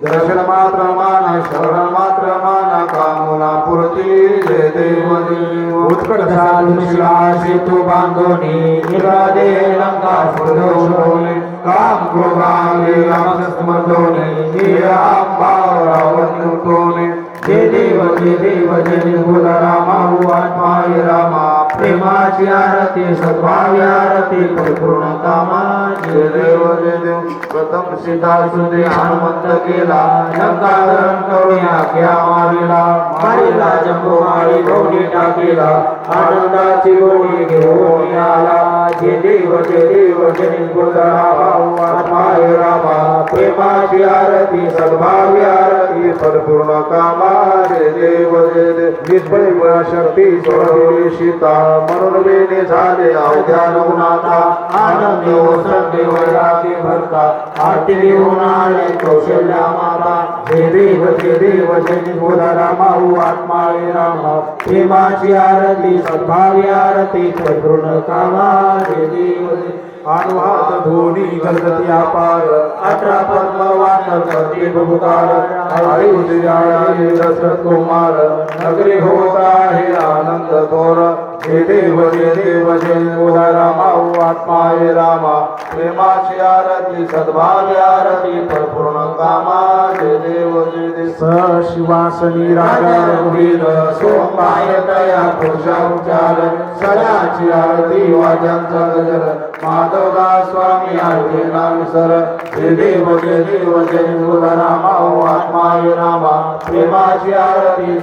दर्शन मात्र माना शरण मात्र माना कामुना पुरती जय देव देव उत्कट साधू शिलाशी तू बांधोनी निरादे लंका स्मृतोनी काम क्रोधांगे स्मृतोनी अंबाव रावण उठोने जय देव जय निर्गुण रामा आत्माय रामा प्रेमाची आरती सद्भावी आरती परिपूर्ण कामा जय देव प्रथम सीतासुदे हनुमंत केला लंकाधरण करून आज्ञा मारिला जंबो माळी गौरी टाकीला आनंदाची गोडी घेऊन आला जय देव जय निर्गुण रामा आत्माय रामा प्रेमाची आरती सद्भावी आरती परिपूर्ण कामा जय देव निष्फळ शक्ती सोडवली सीता म्हणून वेणे झाले अवघ्या रघुनाथा आनंद ओसंडे वैरागी भरता आरती घेऊन आले कौशल्या माता जय देव जय निर्गुण रामा आत्माय रामा प्रेमाची आरती सद्भावी आरती परिपूर्ण कामा जय देव अनुहात धोनी गणपती अपार 18 पद्मवान करते बबुकार आई उदयाळी दशरथ कुमार नगरी होता हे आनंद थोर जय देव जय रामा आत्माय रामा प्रेमाची आरती सद्भावी आरती परिपूर्ण कामा जय देव शिवासनी राजा रघुवीर सोमाय तया पुरुषा उचार सदाची आरती वाद्यांचा गजर माधवदास स्वामी आरती नाम सर जय देव जय रामा आत्माय रामा प्रेमाची आरती